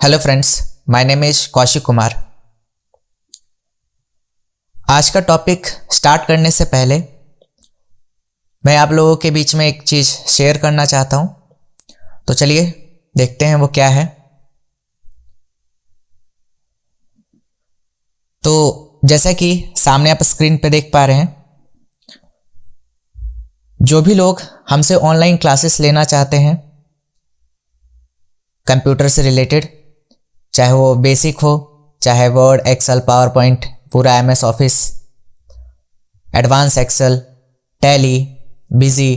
Hello friends, my name is Kaushik Kumar. आज का topic start करने से पहले मैं आप लोगों के बीच में एक चीज़ शेयर करना चाहता हूं। तो चलिए देखते हैं वो क्या है। तो जैसा कि सामने आप स्क्रीन पे देख पा रहे हैं, जो भी लोग हमसे ऑनलाइन क्लासेस लेना चाहते हैं कंप्यूटर से रिलेटेड, चाहे वो बेसिक हो, चाहे वर्ड, एक्सेल, पावर पॉइंट, पूरा MS Office, advance Excel, Tally, Busy,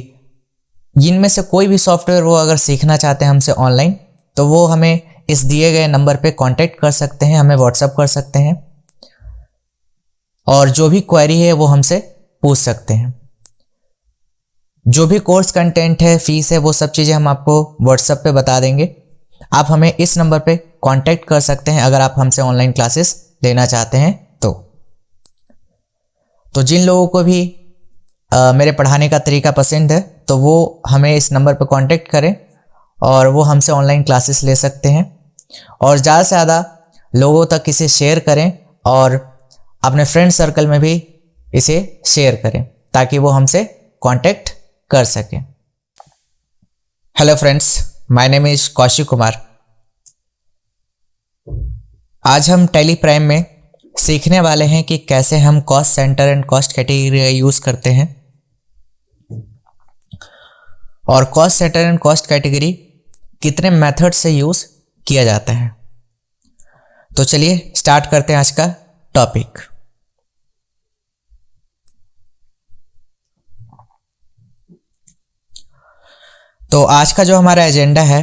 इनमें से कोई भी सॉफ्टवेयर वो अगर सीखना चाहते हैं हमसे ऑनलाइन, तो वो हमें इस दिए गए नंबर पे कांटेक्ट कर सकते हैं, हमें व्हाट्सअप कर सकते हैं और जो भी क्वेरी है वो हमसे पूछ सकते हैं। जो भी कोर्स कंटेंट है, फीस है, वो सब चीज़ें हम आपको व्हाट्सएप पे बता देंगे। आप हमें इस नंबर पे कांटेक्ट कर सकते हैं अगर आप हमसे ऑनलाइन क्लासेस लेना चाहते हैं। तो जिन लोगों को भी मेरे पढ़ाने का तरीका पसंद है तो वो हमें इस नंबर पे कांटेक्ट करें और वो हमसे ऑनलाइन क्लासेस ले सकते हैं। और ज़्यादा से ज़्यादा लोगों तक इसे शेयर करें और अपने फ्रेंड सर्कल में भी इसे शेयर करें ताकि वो हमसे कांटेक्ट कर सकें। Hello friends, my name is Kaushik Kumar. आज हम टैली प्राइम में सीखने वाले हैं कि कैसे हम cost centre and cost category का यूज़ करते हैं और cost centre and cost category कितने मेथड से यूज़ किया जाता है। तो चलिए स्टार्ट करते हैं आज का टॉपिक। तो आज का जो हमारा एजेंडा है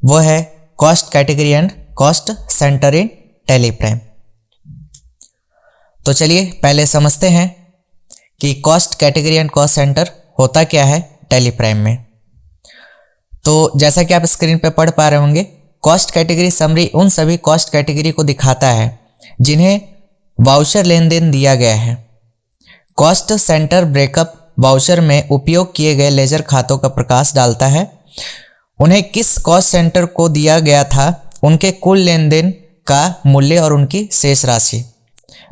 वो है cost category and cost centre in tally prime. तो चलिए पहले समझते हैं कि cost category and cost centre होता क्या है टैली प्राइम में। तो जैसा कि आप स्क्रीन पे पढ़ पा रहे होंगे, कॉस्ट कैटेगरी समरी उन सभी कॉस्ट कैटेगरी को दिखाता है जिन्हें वाउचर लेन देन दिया गया है। कॉस्ट सेंटर ब्रेकअप वाउचर में उपयोग किए गए लेजर खातों का प्रकाश डालता है। उन्हें किस कॉस्ट सेंटर को दिया गया था, उनके कुल लेन देन का मूल्य और उनकी शेष राशि।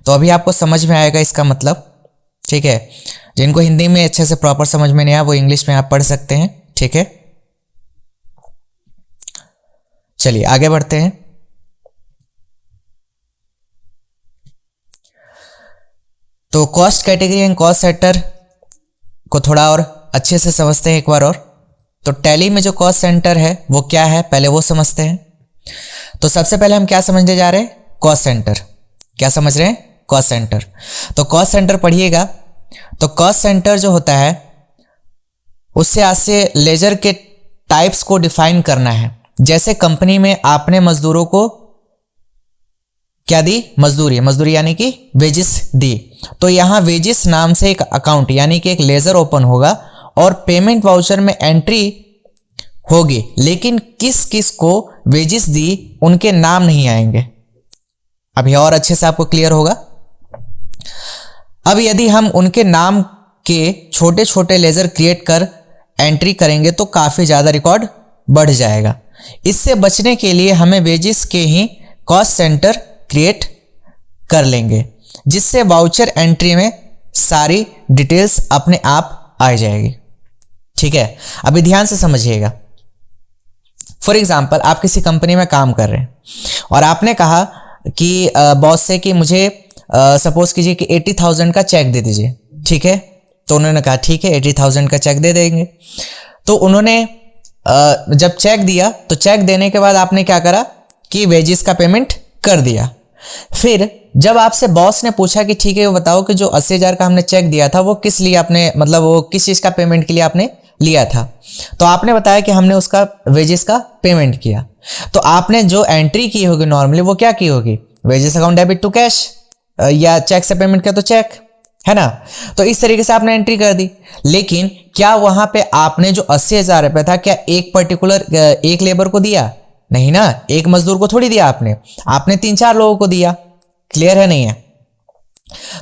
तो अभी आपको समझ में आएगा इसका मतलब, ठीक है। जिनको हिंदी में अच्छे से प्रॉपर समझ में नहीं आया वो इंग्लिश में आप पढ़ सकते हैं, ठीक है। चलिए आगे बढ़ते हैं। तो cost category and cost centre को थोड़ा और अच्छे से समझते हैं एक बार और। तो टैली में जो कॉस्ट सेंटर है वो क्या है, पहले वो समझते हैं। तो सबसे पहले हम क्या समझने जा रहे हैं, कॉस्ट सेंटर। क्या समझ रहे हैं, कॉस्ट सेंटर। तो कॉस्ट सेंटर पढ़िएगा। तो कॉस्ट सेंटर जो होता है उससे आज से लेजर के टाइप्स को डिफाइन करना है। जैसे कंपनी में आपने मजदूरों को क्या दी, मजदूरी यानी कि वेजेस दी। तो यहां वेजेस नाम से एक अकाउंट यानी कि एक लेजर ओपन होगा और पेमेंट वाउचर में एंट्री होगी, लेकिन किस किस को वेजेस दी उनके नाम नहीं आएंगे। अभी और अच्छे से आपको क्लियर होगा। अब यदि हम उनके नाम के छोटे छोटे लेजर क्रिएट कर एंट्री करेंगे तो काफ़ी ज़्यादा रिकॉर्ड बढ़ जाएगा। इससे बचने के लिए हमें वेजेस के ही कॉस्ट सेंटर क्रिएट कर लेंगे, जिससे वाउचर एंट्री में सारी डिटेल्स अपने आप आ जाएगी, ठीक है। अभी ध्यान से समझिएगा। फॉर एग्जाम्पल, आप किसी कंपनी में काम कर रहे हैं और आपने कहा कि बॉस से कि मुझे सपोज कीजिए कि 80,000 का चेक दे दीजिए, ठीक है। तो उन्होंने कहा ठीक है 80,000 का चेक दे देंगे। तो उन्होंने जब चेक दिया तो चेक देने के बाद आपने क्या करा कि वेजेस का पेमेंट कर दिया। फिर जब आपसे बॉस ने पूछा कि ठीक है वो बताओ कि जो 80,000 का हमने चेक दिया था वो किस लिए आपने, मतलब वो किस चीज़ का पेमेंट के लिए आपने लिया था, तो आपने बताया कि हमने उसका वेजेस का पेमेंट किया। तो आपने जो एंट्री की होगी नॉर्मली वो क्या की होगी, wages account debit to cash, या चेक से पेमेंट किया तो चेक, है ना। तो इस तरीके से आपने एंट्री कर दी। लेकिन क्या वहां पे आपने जो 80,000 रुपये था क्या एक पर्टिकुलर एक लेबर को दिया, नहीं ना, एक मजदूर को थोड़ी दिया आपने 3-4 लोगों को दिया। क्लियर है, नहीं है।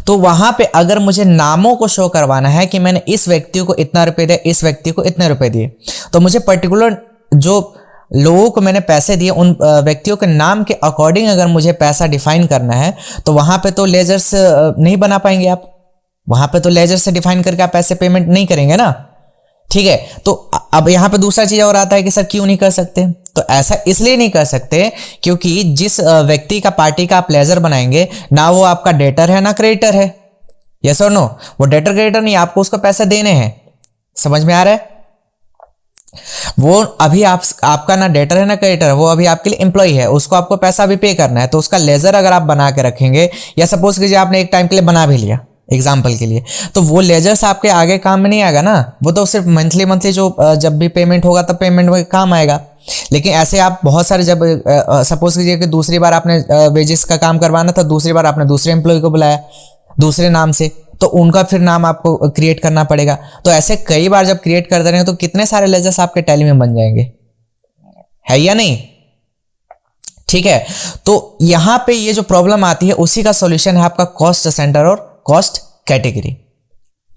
तो वहां पे अगर मुझे नामों को शो करवाना है कि मैंने इस व्यक्ति को इतना रुपए दिया, इस व्यक्ति को इतने रुपए दिए, तो मुझे पर्टिकुलर जो लोगों को मैंने पैसे दिए, उन व्यक्तियों के नाम के अकॉर्डिंग अगर मुझे पैसा डिफाइन करना है तो वहां पे तो लेजर्स नहीं बना पाएंगे आप, वहां पे तो लेजर से डिफाइन करके आप पैसे पेमेंट नहीं करेंगे ना। ठीक है, तो अब यहां पे दूसरा चीज और आता है कि सर क्यों नहीं कर सकते, तो ऐसा इसलिए नहीं कर सकते क्योंकि जिस व्यक्ति का पार्टी का आप लेजर बनाएंगे ना वो आपका डेटर है ना क्रेडिटर है। यस और नो, वो डेटर क्रेडिटर नहीं, आपको उसको पैसे देने हैं। समझ में आ रहा है? वो अभी आपका ना डेटर है ना क्रेडिटर है, वो अभी आपके लिए एम्प्लॉय है, उसको आपको पैसा भी पे करना है। तो उसका लेजर अगर आप बना के रखेंगे, या सपोज कीजिए आपने एक टाइम के लिए बना भी लिया एग्जाम्पल के लिए, तो वो लेजर्स आपके आगे काम में नहीं आएगा ना, वो तो सिर्फ मंथली जो जब भी पेमेंट होगा तब पेमेंट में काम आएगा। लेकिन ऐसे आप बहुत सारे, जब सपोज कीजिए कि दूसरी बार आपने वेजेस का काम करवाना था, दूसरी बार आपने दूसरे एम्प्लॉय को बुलाया दूसरे नाम से, तो उनका फिर नाम आपको क्रिएट करना पड़ेगा। तो ऐसे कई बार जब क्रिएट करते रहेंगे तो कितने सारे लेजर्स आपके टैली में बन जाएंगे, है या नहीं? ठीक है, तो यहां पे ये जो प्रॉब्लम आती है उसी का सॉल्यूशन है आपका कॉस्ट सेंटर और कॉस्ट कैटेगरी।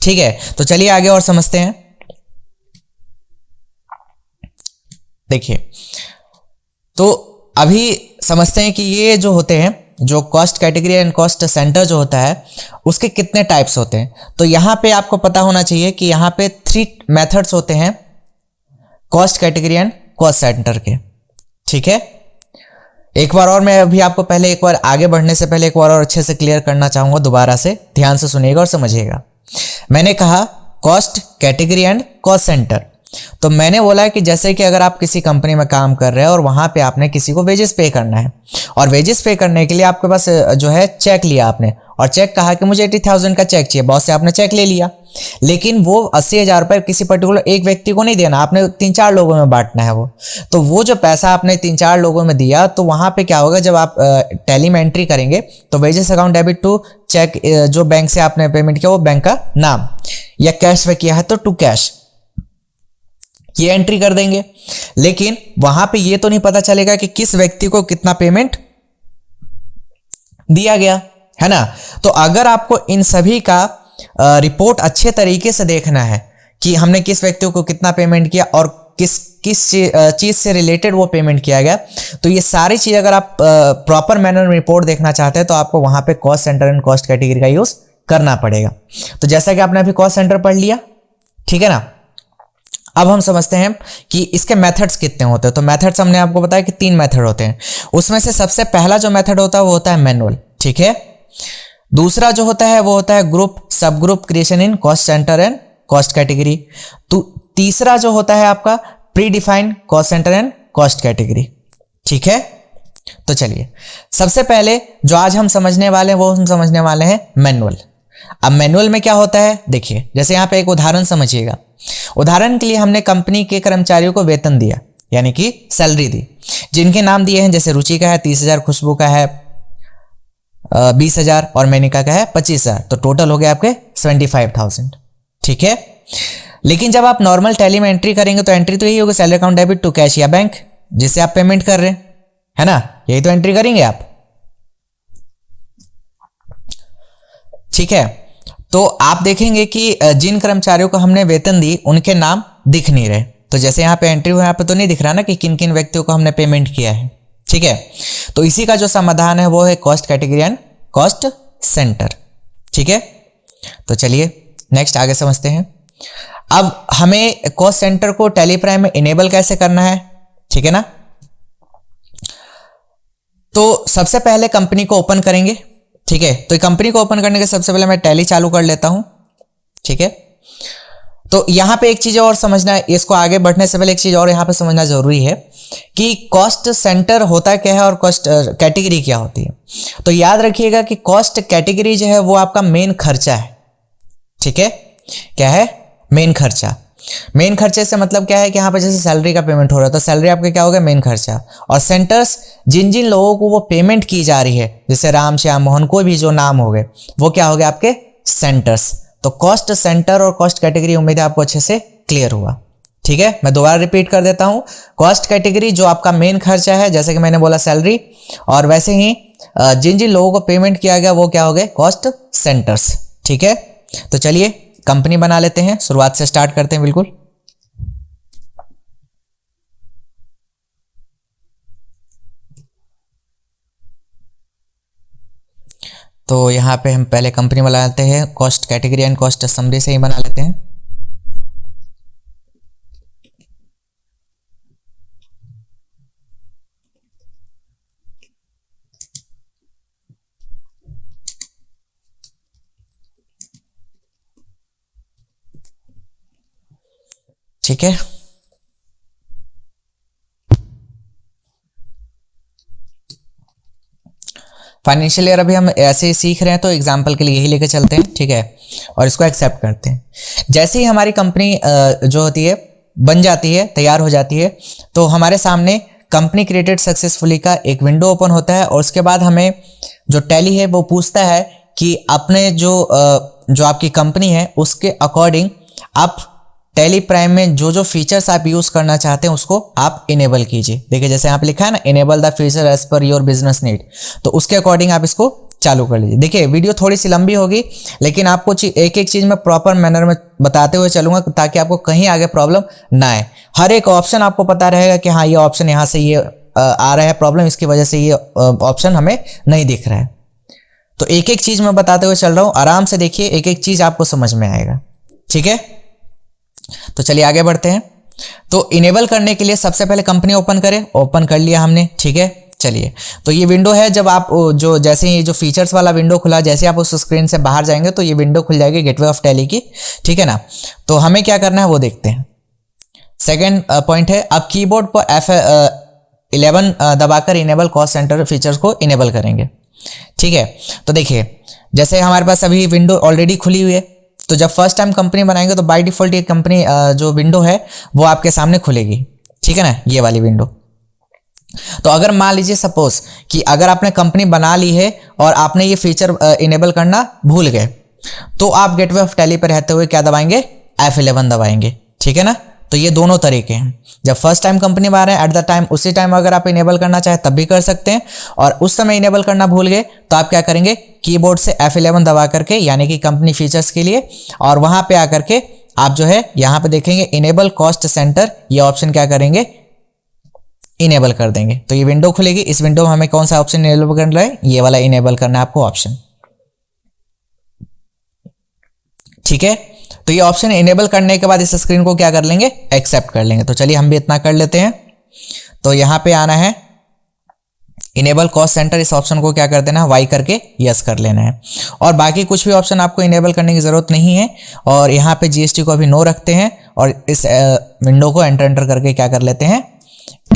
ठीक है, तो चलिए आगे और समझते हैं। देखिए, तो अभी समझते हैं कि ये जो होते हैं, जो cost category and cost centre जो होता है उसके कितने टाइप्स होते हैं। तो यहां पे आपको पता होना चाहिए कि यहां पे 3 मेथड्स होते हैं cost category and cost centre के। ठीक है, एक बार और मैं अभी आपको पहले एक बार आगे बढ़ने से पहले एक बार और अच्छे से क्लियर करना चाहूंगा, दोबारा से ध्यान से सुनिएगा और समझिएगा। मैंने कहा cost category and cost centre, तो मैंने बोला कि जैसे कि अगर आप किसी कंपनी में काम कर रहे हैं और वहां पे आपने किसी को वेजेस पे करना है, और वेजेस पे करने के लिए आपके पास जो है चेक लिया आपने, और चेक कहा कि मुझे 80,000 का चेक चाहिए, बॉस से आपने चेक ले लिया, लेकिन वो 80,000 रुपये किसी पर्टिकुलर एक व्यक्ति को नहीं देना, आपने 3-4 लोगों में बांटना है वो। तो वो जो पैसा आपने 3-4 लोगों में दिया, तो वहां पे क्या होगा, जब आप टैली में एंट्री करेंगे तो wages account debit to cheque, जो बैंक से आपने पेमेंट किया वो बैंक का नाम, या कैश में किया है तो टू कैश, ये एंट्री कर देंगे। लेकिन वहां पे ये तो नहीं पता चलेगा कि किस व्यक्ति को कितना पेमेंट दिया गया, है ना। तो अगर आपको इन सभी का रिपोर्ट अच्छे तरीके से देखना है कि हमने किस व्यक्ति को कितना पेमेंट किया और किस चीज से रिलेटेड वो पेमेंट किया गया, तो ये सारी चीज अगर आप प्रॉपर मैनर में रिपोर्ट देखना चाहते हैं तो आपको वहां पे cost centre and cost category का यूज करना पड़ेगा। तो जैसा कि आपने अभी कॉस्ट सेंटर पढ़ लिया, ठीक है ना। अब हम समझते हैं कि इसके मेथड्स कितने होते हैं। तो मेथड्स हमने आपको बताया कि 3 मेथड होते हैं, उसमें से सबसे पहला जो मेथड होता है वो होता है मैनुअल। ठीक है, दूसरा जो होता है वो होता है ग्रुप सब group creation in cost centre and cost category. तो तीसरा जो होता है आपका pre defined cost centre and cost category. ठीक है, तो चलिए सबसे पहले जो आज हम समझने वाले हैं वो हम समझने वाले हैं मैनुअल। अब मैनुअल में क्या होता है, देखिए जैसे यहाँ पे एक उदाहरण समझिएगा। उदाहरण के लिए हमने कंपनी के कर्मचारियों को वेतन दिया, यानी कि सैलरी दी, जिनके नाम दिए हैं, जैसे रुचि का है 30,000, खुशबू का है 20,000 और मेनिका का है 25,000, तो टोटल हो गया आपके 75,000। ठीक है, लेकिन जब आप नॉर्मल टैली में एंट्री करेंगे तो एंट्री तो यही होगा, salary account debit to cash या बैंक जिससे आप पेमेंट कर रहे हैं, है ना, यही तो एंट्री करेंगे आप। ठीक है, तो आप देखेंगे कि जिन कर्मचारियों को हमने वेतन दी उनके नाम दिख नहीं रहे। तो जैसे यहाँ पे एंट्री हुआ, यहाँ पे तो नहीं दिख रहा ना कि किन किन व्यक्तियों को हमने पेमेंट किया है। ठीक है, तो इसी का जो समाधान है वो है cost category and cost centre. ठीक है, तो चलिए नेक्स्ट आगे समझते हैं। अब हमें कॉस्ट सेंटर को टैली प्राइम में इनेबल कैसे करना है, ठीक है ना। तो सबसे पहले कंपनी को ओपन करेंगे। ठीक है, तो कंपनी को ओपन करने के सबसे पहले मैं टैली चालू कर लेता हूं। ठीक है, तो यहां पे एक चीज और समझना है, इसको आगे बढ़ने से पहले एक चीज और यहां पे समझना जरूरी है कि कॉस्ट सेंटर होता क्या है और कॉस्ट कैटेगरी क्या होती है। तो याद रखिएगा कि कॉस्ट कैटेगरी जो है वो आपका मेन खर्चा है। ठीक है, क्या है, मेन खर्चा। मेन खर्चे से मतलब क्या है कि यहाँ पे जैसे सैलरी का पेमेंट हो रहा है तो सैलरी आपका क्या होगा, मेन खर्चा। और सेंटर्स जिन जिन लोगों को वो पेमेंट की जा रही है, जैसे राम, श्याम, मोहन, कोई भी जो नाम हो गए, वो क्या हो गए आपके सेंटर्स। तो कॉस्ट सेंटर और कॉस्ट कैटेगरी उम्मीद है आपको अच्छे से क्लियर हुआ। ठीक है, मैं दोबारा रिपीट कर देता हूं। कॉस्ट कैटेगरी जो आपका मेन खर्चा है, जैसे कि मैंने बोला सैलरी, और वैसे ही जिन जिन लोगों को पेमेंट किया गया वो क्या हो गए, कॉस्ट सेंटर्स। ठीक है, तो चलिए कंपनी बना लेते हैं, शुरुआत से स्टार्ट करते हैं। बिल्कुल तो यहाँ पे हम पहले कंपनी बना लेते हैं, cost category and cost summary से ही बना लेते हैं। ठीक है, फाइनेंशियल ईयर अभी हम ऐसे ही सीख रहे हैं तो एग्जाम्पल के लिए यही लेके चलते हैं। ठीक है, और इसको एक्सेप्ट करते हैं। जैसे ही हमारी कंपनी जो होती है बन जाती है, तैयार हो जाती है, तो हमारे सामने कंपनी क्रिएटेड सक्सेसफुली का एक विंडो ओपन होता है। और उसके बाद हमें जो टैली है वो पूछता है कि अपने जो आपकी कंपनी है उसके अकॉर्डिंग आप टैली प्राइम में जो जो फीचर्स आप यूज़ करना चाहते हैं उसको आप इनेबल कीजिए। देखिए जैसे यहाँ पे लिखा है ना, enable the feature as per your business need, तो उसके अकॉर्डिंग आप इसको चालू कर लीजिए। देखिए वीडियो थोड़ी सी लंबी होगी, लेकिन आपको एक एक चीज़ में प्रॉपर मैनर में बताते हुए चलूंगा ताकि आपको कहीं आगे प्रॉब्लम ना आए। हर एक ऑप्शन आपको पता रहेगा कि हाँ ये ऑप्शन यहाँ से ये आ रहा है प्रॉब्लम, इसकी वजह से ये ऑप्शन हमें नहीं दिख रहा है। तो एक एक चीज़ मैं बताते हुए चल रहा हूँ, आराम से देखिए, एक एक चीज़ आपको समझ में आएगा। ठीक है, तो चलिए आगे बढ़ते हैं। तो इनेबल करने के लिए सबसे पहले कंपनी ओपन करें, ओपन कर लिया हमने। ठीक है, चलिए, तो ये विंडो है। जब आप जो जैसे ही जो फीचर्स वाला विंडो खुला, जैसे आप उस स्क्रीन से बाहर जाएंगे तो ये विंडो खुल जाएगी गेटवे ऑफ टैली की। ठीक है ना, तो हमें क्या करना है वो देखते हैं। सेकेंड पॉइंट है, आप कीबोर्ड पर F11 दबाकर इनेबल कॉस्ट सेंटर फीचर्स को इनेबल करेंगे। ठीक है, तो देखिए जैसे हमारे पास अभी विंडो ऑलरेडी खुली हुई है, तो जब फर्स्ट टाइम कंपनी बनाएंगे तो बाय डिफॉल्ट ये कंपनी जो विंडो है वो आपके सामने खुलेगी। ठीक है ना, ये वाली विंडो। तो अगर मान लीजिए सपोज कि अगर आपने कंपनी बना ली है और आपने ये फीचर इनेबल करना भूल गए, तो आप गेटवे ऑफ टैली पर रहते हुए क्या दबाएंगे, F11 दबाएंगे। ठीक है ना, तो ये दोनों तरीके हैं। जब फर्स्ट टाइम कंपनी बना रहे हैं एट द टाइम, उसी टाइम अगर आप इनेबल करना चाहे तब भी कर सकते हैं, और उस समय इनेबल करना भूल गए तो आप क्या करेंगे, कीबोर्ड से F11 दबा करके, यानी कि कंपनी फीचर्स के लिए, और वहां पे आकर के आप जो है यहाँ पे देखेंगे इनेबल कॉस्ट सेंटर, ये ऑप्शन क्या करेंगे, इनेबल कर देंगे। तो ये विंडो खुलेगी। इस विंडो में हमें कौन सा ऑप्शन इनेबल करना है, ये वाला इनेबल करना है आपको ऑप्शन। ठीक है, तो ये ऑप्शन इनेबल करने के बाद इस स्क्रीन को क्या कर लेंगे, एक्सेप्ट कर लेंगे। तो चलिए हम भी इतना कर लेते हैं। तो यहाँ पे आना है इनेबल कॉस्ट सेंटर, इस ऑप्शन को क्या कर देना है, वाई करके यस कर लेना है। और बाकी कुछ भी ऑप्शन आपको इनेबल करने की जरूरत नहीं है। और यहाँ पे जीएसटी को अभी नो रखते हैं और इस विंडो को एंटर करके क्या कर लेते हैं,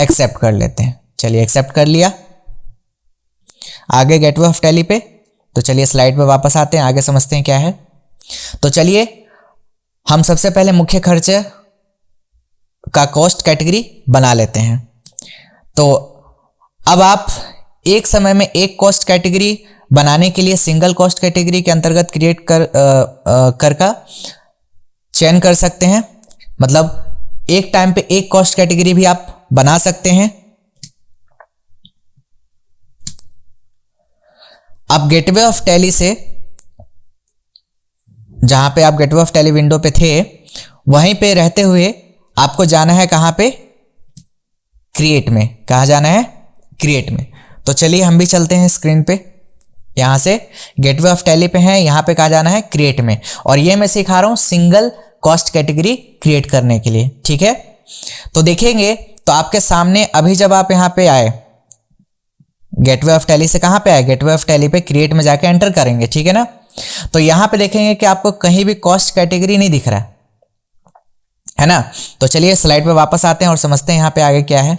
एक्सेप्ट कर लेते हैं। चलिए एक्सेप्ट कर लिया। आगे गेटवे ऑफ टैली पे, तो चलिए स्लाइड पे वापस आते हैं, आगे समझते हैं क्या है। तो चलिए हम सबसे पहले मुख्य खर्चे का कॉस्ट कैटेगरी बना लेते हैं। तो अब आप एक समय में एक कॉस्ट कैटेगरी बनाने के लिए सिंगल कॉस्ट कैटेगरी के अंतर्गत क्रिएट कर का चयन कर सकते हैं। मतलब एक टाइम पे एक कॉस्ट कैटेगरी भी आप बना सकते हैं। आप गेटवे ऑफ टैली से, जहां पे आप गेटवे ऑफ टैली विंडो पे थे, वहीं पे रहते हुए आपको जाना है कहां पे, क्रिएट में। कहां जाना है, क्रिएट में। तो चलिए हम भी चलते हैं स्क्रीन पे, यहां से गेटवे ऑफ टैली पे हैं, यहां पे कहा जाना है क्रिएट में। और ये मैं सिखा रहा हूं सिंगल कॉस्ट कैटेगरी क्रिएट करने के लिए। ठीक है, तो देखेंगे तो आपके सामने अभी जब आप यहां पे आए, गेटवे ऑफ टैली से कहां पे आए, गेटवे ऑफ टैली पे क्रिएट में जाके एंटर करेंगे। ठीक है ना, तो यहां पे देखेंगे कि आपको कहीं भी कॉस्ट कैटेगरी नहीं दिख रहा है ना। तो चलिए स्लाइड पे वापस आते हैं और समझते हैं यहां पे आगे क्या है।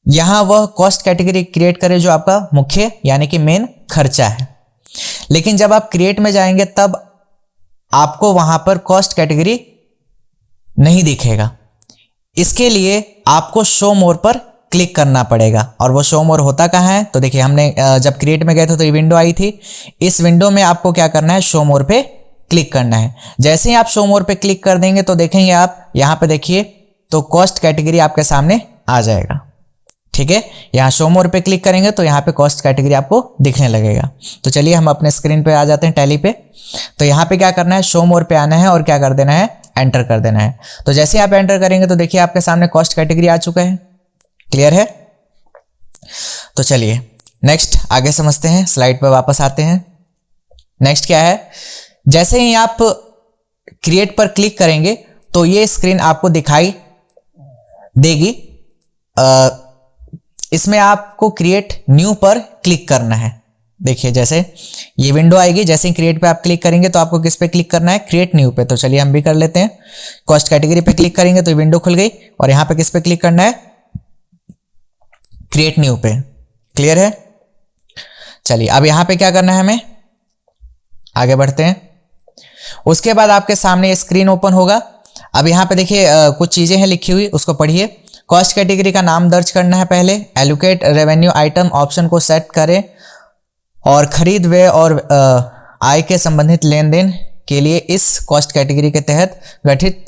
यहां वह कॉस्ट कैटेगरी क्रिएट करे जो आपका मुख्य यानी कि मेन खर्चा है। लेकिन जब आप क्रिएट में जाएंगे तब आपको वहां पर कॉस्ट कैटेगरी नहीं दिखेगा। इसके लिए आपको शो मोर पर क्लिक करना पड़ेगा। और वो शो मोर होता कहाँ है, तो देखिए हमने जब क्रिएट में गए थे तो ये विंडो आई थी। इस विंडो में आपको क्या करना है, शो मोर पे क्लिक करना है। जैसे ही आप शो मोर पे क्लिक कर देंगे तो देखेंगे आप यहाँ पे देखिए तो कॉस्ट कैटेगरी आपके सामने आ जाएगा। ठीक है, यहाँ शो मोर पे क्लिक करेंगे तो यहाँ पे कॉस्ट कैटेगरी आपको दिखने लगेगा। तो चलिए हम अपने स्क्रीन पे आ जाते हैं टैली पे। तो यहाँ पे क्या करना है, शो मोर पे आना है और क्या कर देना है, एंटर कर देना है। तो जैसे ही आप एंटर करेंगे तो देखिए आपके सामने कॉस्ट कैटेगरी आ चुका है। क्लियर है। तो चलिए नेक्स्ट आगे समझते हैं, स्लाइड पर वापस आते हैं। नेक्स्ट क्या है, जैसे ही आप क्रिएट पर क्लिक करेंगे तो ये स्क्रीन आपको दिखाई देगी। इसमें आपको क्रिएट न्यू पर क्लिक करना है। देखिए जैसे ये विंडो आएगी, जैसे ही क्रिएट पे आप क्लिक करेंगे तो आपको किस पे क्लिक करना है, क्रिएट न्यू पे। तो चलिए हम भी कर लेते हैं। कॉस्ट कैटेगरी पे क्लिक करेंगे तो विंडो खुल गई और यहाँ पे किस पे क्लिक करना है, क्रिएट न्यू पे। क्लियर है? चलिए अब यहाँ पे क्या करना है, हमें आगे बढ़ते हैं। उसके बाद आपके सामने स्क्रीन ओपन होगा। अब यहाँ पे देखिए कुछ चीजें हैं लिखी हुई, उसको पढ़िए। कॉस्ट कैटेगरी का नाम दर्ज करना है पहले, एलोकेट रेवेन्यू आइटम ऑप्शन को सेट करें और खरीद व्यय और आय के संबंधित लेन देन के लिए इस कॉस्ट कैटेगरी के तहत गठित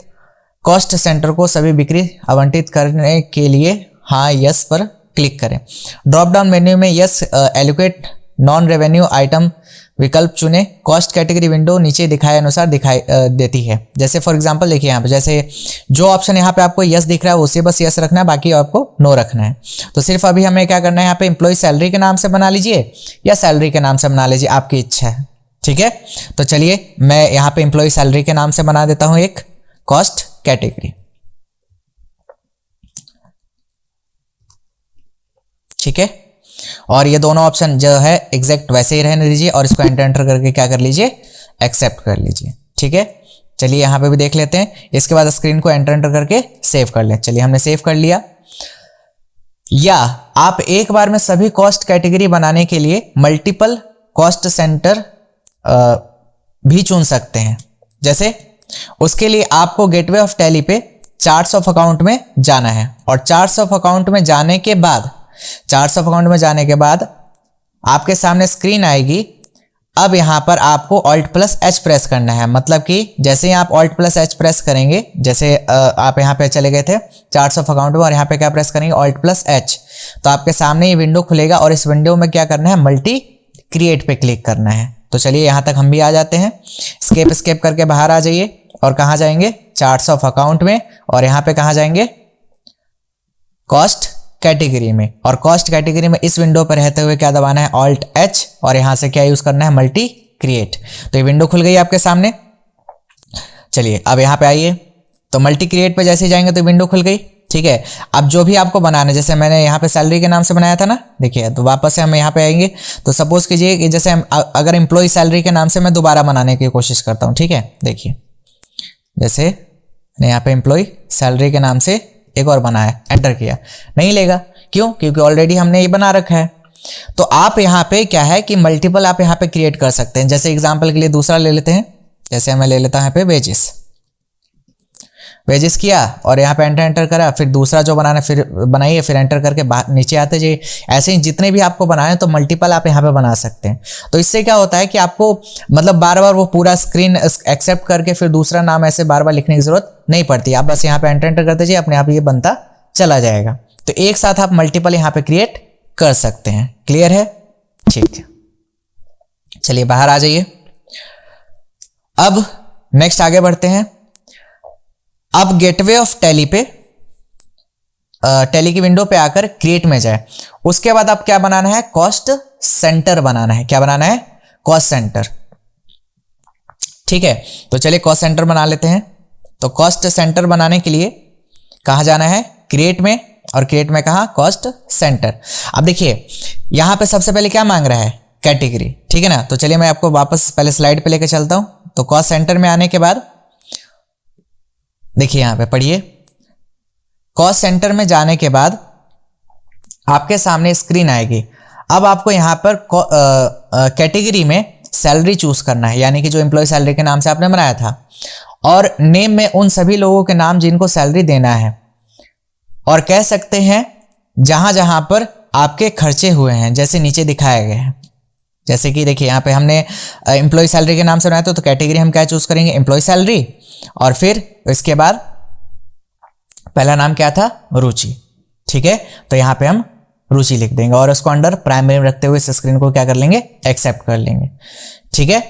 कॉस्ट सेंटर को सभी बिक्री आवंटित करने के लिए हाँ यस पर क्लिक करें। ड्रॉप डाउन मेन्यू में yes allocate non revenue item विकल्प चुने। कॉस्ट कैटेगरी विंडो नीचे दिखाए अनुसार दिखाई देती है। जैसे फॉर एग्जांपल देखिए यहाँ पे, जैसे जो ऑप्शन यहाँ पे आपको यस दिख रहा है उसे बस यस रखना है, बाकी आपको नो रखना है। तो सिर्फ अभी हमें क्या करना है, यहाँ पे एम्प्लॉय सैलरी के नाम से बना लीजिए या सैलरी के नाम से बना लीजिए, आपकी इच्छा है। ठीक है, तो चलिए मैं यहाँ पे एम्प्लॉय सैलरी के नाम से बना देता हूँ एक कॉस्ट कैटेगरी। ठीक है, और ये दोनों ऑप्शन जो है एग्जैक्ट वैसे ही रहने दीजिए और इसको एंटर करके क्या कर लीजिए, एक्सेप्ट कर लीजिए। ठीक है, चलिए यहाँ पे भी देख लेते हैं। इसके बाद स्क्रीन को एंटर करके सेव कर लें। चलिए हमने सेव कर लिया। या आप एक बार में सभी कॉस्ट कैटेगरी बनाने के लिए मल्टीपल कॉस्ट सेंटर भी चुन सकते हैं। जैसे उसके लिए आपको गेटवे ऑफ टैली पे चार्ट्स ऑफ अकाउंट में जाना है और चार्ट्स ऑफ अकाउंट में जाने के बाद आपके सामने स्क्रीन आएगी। अब यहां पर आपको Alt+H प्रेस करना है। मतलब कि जैसे ही आप Alt+H प्रेस करेंगे, जैसे आप यहां पे चले गए थे चार्ट्स ऑफ अकाउंट में और यहां पे क्या प्रेस करेंगे, Alt+H, तो आपके सामने ये विंडो खुलेगा और इस विंडो में क्या करना है, मल्टी क्रिएट पे क्लिक करना है। तो चलिए यहां तक हम भी आ जाते हैं। स्केप करके बाहर आ जाइए और कहां जाएंगे, चार्ट्स ऑफ अकाउंट में, और यहां पे कहां जाएंगे, कॉस्ट कैटेगरी में। और कॉस्ट कैटेगरी में इस विंडो पर रहते हुए क्या दबाना है, Alt+H, और यहां से क्या यूज करना है, मल्टी क्रिएट। तो ये विंडो खुल गई आपके सामने। चलिए अब यहां पे आइए, तो मल्टी क्रिएट पे जैसे जाएंगे तो विंडो खुल गई। ठीक है, अब जो भी आपको बनाना है, जैसे मैंने यहाँ पे सैलरी के नाम से बनाया था ना, देखिए, तो वापस से हम यहाँ पे आएंगे। तो सपोज कीजिए कि जैसे हम अगर एम्प्लॉय सैलरी के नाम से मैं दोबारा बनाने की कोशिश करता हूँ। ठीक है, देखिए जैसे मैंने यहाँ पे एम्प्लॉय सैलरी के नाम से एक और बनाया, एंटर किया, नहीं लेगा। क्यों? क्योंकि ऑलरेडी हमने ये बना रखा है। तो आप यहाँ पे क्या है कि मल्टीपल आप यहाँ पे क्रिएट कर सकते हैं। जैसे एग्जांपल के लिए दूसरा ले लेते हैं, जैसे मैं ले लेता हूँ यहाँ पे वेजेस किया और यहाँ पे एंटर करा, फिर दूसरा जो बनाना फिर बनाइए, फिर एंटर करके नीचे आते जाइए। ऐसे ही जितने भी आपको बनाए तो मल्टीपल आप यहाँ पे बना सकते हैं। तो इससे क्या होता है कि आपको मतलब बार बार वो पूरा स्क्रीन एक्सेप्ट करके फिर दूसरा नाम ऐसे बार बार लिखने की जरूरत नहीं पड़ती। आप बस यहाँ पे एंटर करते जाइए, अपने आप ये बनता चला जाएगा। तो एक साथ आप मल्टीपल यहाँ पे क्रिएट कर सकते हैं। क्लियर है? ठीक है, चलिए बाहर आ जाइए। अब नेक्स्ट आगे बढ़ते हैं। अब गेटवे ऑफ टैली पे टैली की विंडो पे आकर क्रिएट में जाए। उसके बाद आप क्या बनाना है, कॉस्ट सेंटर बनाना है। क्या बनाना है, कॉस्ट सेंटर। ठीक है, तो चलिए कॉस्ट सेंटर बना लेते हैं। तो कॉस्ट सेंटर बनाने के लिए कहां जाना है, क्रिएट में, और क्रिएट में कहां, कॉस्ट सेंटर। अब देखिए यहां पे सबसे पहले क्या मांग रहा है, कैटेगरी। ठीक है ना, तो चलिए मैं आपको वापस पहले स्लाइड पे लेकर चलता हूं। तो कॉस्ट सेंटर में आने के बाद देखिए यहां पे पढ़िए, कॉस्ट सेंटर में जाने के बाद आपके सामने स्क्रीन आएगी। अब आपको यहां पर कैटेगरी में सैलरी चूज करना है, यानी कि जो एम्प्लॉय सैलरी के नाम से आपने बनाया था, और नेम में उन सभी लोगों के नाम जिनको सैलरी देना है, और कह सकते हैं जहां जहां पर आपके खर्चे हुए हैं, जैसे नीचे दिखाया गया है। जैसे कि देखिए यहाँ पे हमने एम्प्लॉय सैलरी के नाम से बनाया तो कैटेगरी हम क्या चूज करेंगे, एम्प्लॉय सैलरी, और फिर इसके बाद पहला नाम क्या था, रुचि। ठीक है, तो यहाँ पे हम रुचि लिख देंगे और उसको अंडर प्राइमरी में रखते हुए इस स्क्रीन को क्या कर लेंगे, एक्सेप्ट कर लेंगे। ठीक है,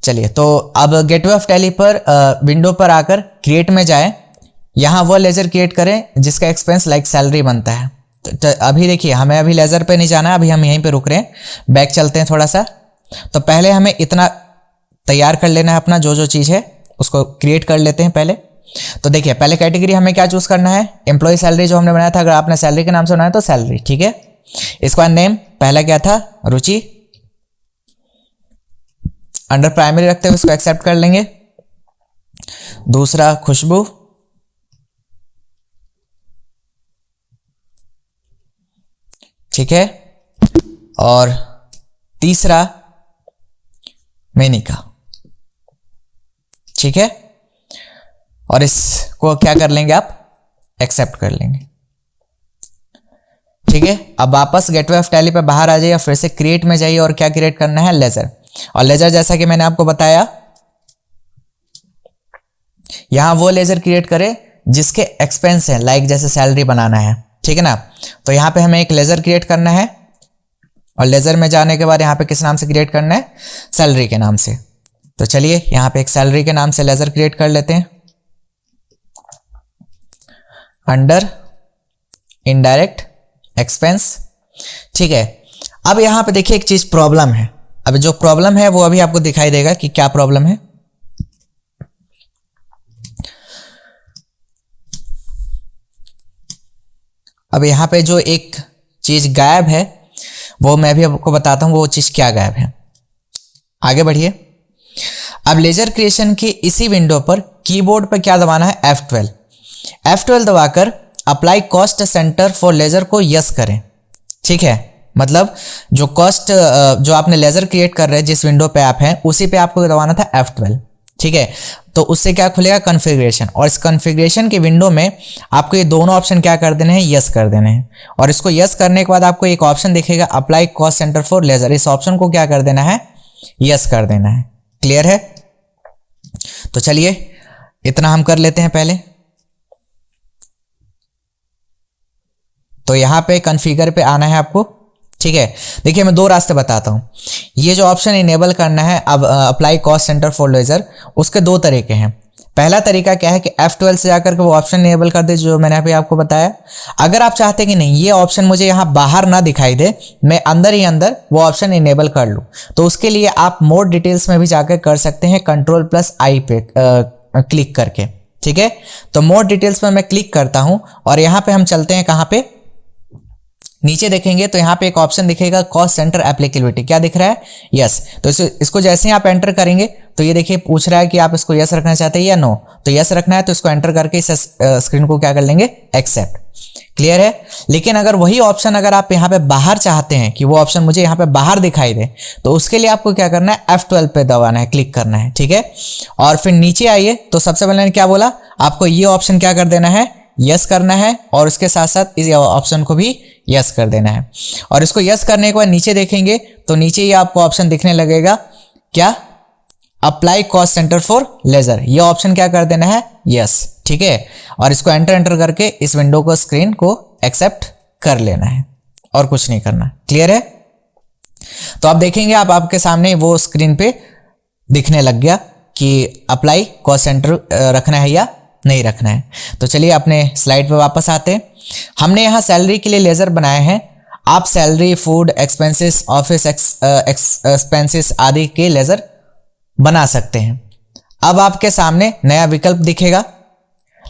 चलिए तो अब गेटवे ऑफ टैली पर विंडो पर आकर क्रिएट में जाए। यहां वो लेजर क्रिएट करें जिसका एक्सपेंस लाइक सैलरी बनता है। तो अभी देखिए हमें अभी लेज़र पे नहीं जाना है, अभी हम यहीं पे रुक रहे हैं, बैक चलते हैं थोड़ा सा। तो पहले हमें इतना तैयार कर लेना है, अपना जो जो चीज़ है उसको क्रिएट कर लेते हैं पहले। तो देखिए पहले कैटेगरी हमें क्या चूज करना है, एम्प्लॉय सैलरी जो हमने बनाया था, अगर आपने सैलरी के नाम से बनाया तो सैलरी, ठीक है। इसके बाद नेम पहला क्या था, रुचि, अंडर प्राइमरी रखते हुए इसको एक्सेप्ट कर लेंगे। दूसरा खुशबू, ठीक है, और तीसरा मेनिका, ठीक है, और इसको क्या कर लेंगे आप, एक्सेप्ट कर लेंगे, ठीक है। अब वापस गेटवे ऑफ टैली पे बाहर आ जाइए, फिर से क्रिएट में जाइए और क्या क्रिएट करना है, लेजर। और लेजर जैसा कि मैंने आपको बताया, यहां वो लेजर क्रिएट करें जिसके एक्सपेंस है, लाइक जैसे सैलरी बनाना है, ठीक है ना। तो यहां पे हमें एक लेजर क्रिएट करना है, और लेजर में जाने के बाद यहां पे किस नाम से क्रिएट करना है, सैलरी के नाम से। तो चलिए यहां पे एक सैलरी के नाम से लेजर क्रिएट कर लेते हैं, अंडर इनडायरेक्ट एक्सपेंस, ठीक है। अब यहां पे देखिए एक चीज प्रॉब्लम है, अब जो प्रॉब्लम है वो अभी आपको दिखाई देगा कि क्या प्रॉब्लम है। अब यहां पे जो एक चीज गायब है वो मैं भी आपको बताता हूं वो चीज क्या गायब है। आगे बढ़िए। अब लेजर क्रिएशन की इसी विंडो पर कीबोर्ड पर क्या दबाना है, F12। F12 दबाकर apply cost centre for ledger को यस करें, ठीक है। मतलब जो कॉस्ट जो आपने लेजर क्रिएट कर रहे हैं, जिस विंडो पे आप हैं उसी पे आपको दबाना था F12, ठीक है। तो उससे क्या खुलेगा, कॉन्फ़िगरेशन, और इस कॉन्फ़िगरेशन की विंडो में आपको ये दोनों ऑप्शन क्या कर देने हैं, यस कर देने हैं। और इसको यस करने के बाद आपको एक ऑप्शन दिखेगा, apply cost centre for ledger, इस ऑप्शन को क्या कर देना है, यस कर देना है। क्लियर है। तो चलिए इतना हम कर लेते हैं पहले। तो यहां पे कॉन्फ़िगर पे आना है आपको, ठीक है। देखिए मैं दो रास्ते बताता हूं। ये जो ऑप्शन इनेबल करना है, अब apply cost centre for ledger, उसके दो तरीके हैं। पहला तरीका क्या है कि F12 से जाकर के वो ऑप्शन इनेबल कर दे जो मैंने अभी आपको बताया। अगर आप चाहते हैं कि नहीं ये ऑप्शन मुझे यहाँ बाहर ना दिखाई दे, मैं अंदर ही अंदर वो ऑप्शन इनेबल कर लूँ, तो उसके लिए आप मोर डिटेल्स में भी जाकर कर सकते हैं, Ctrl+I पे क्लिक करके, ठीक है। तो मोर डिटेल्स में मैं क्लिक करता हूँ और यहाँ पे हम चलते हैं, कहाँ पे, नीचे देखेंगे तो यहाँ पे एक ऑप्शन दिखेगा कॉस्ट सेंटर एप्लीकेबिलिटी, क्या दिख रहा है, यस। तो इसको जैसे ही आप एंटर करेंगे तो ये देखिए पूछ रहा है कि आप इसको यस रखना चाहते हैं या नो। तो यस रखना है तो इसको एंटर करके इस स्क्रीन को क्या कर लेंगे, एक्सेप्ट। क्लियर है। लेकिन अगर वही ऑप्शन अगर आप यहाँ पे बाहर चाहते हैं कि वो ऑप्शन मुझे यहाँ पे बाहर दिखाई दे, तो उसके लिए आपको क्या करना है, F12 पे दबाना है, क्लिक करना है, ठीक है। और फिर नीचे आइए तो सबसे पहले क्या बोला, आपको ये ऑप्शन क्या कर देना है, यस करना है, और उसके साथ साथ इस ऑप्शन को भी यस कर देना है। और इसको यस करने के बाद नीचे देखेंगे तो नीचे ही आपको ऑप्शन दिखने लगेगा, क्या, apply cost centre for ledger, ये ऑप्शन क्या कर देना है, यस, ठीक है। और इसको एंटर करके इस विंडो को, स्क्रीन को एक्सेप्ट कर लेना है और कुछ नहीं करना। क्लियर है। तो आप देखेंगे आपके सामने वो स्क्रीन पे दिखने लग गया कि अप्लाई कॉस्ट सेंटर रखना है या नहीं रखना है। तो चलिए अपने स्लाइड पे वापस आते हैं। हमने यहाँ सैलरी के लिए लेजर बनाए हैं। आप salary, food expenses, office expenses आदि के लेजर बना सकते हैं। अब आपके सामने नया विकल्प दिखेगा,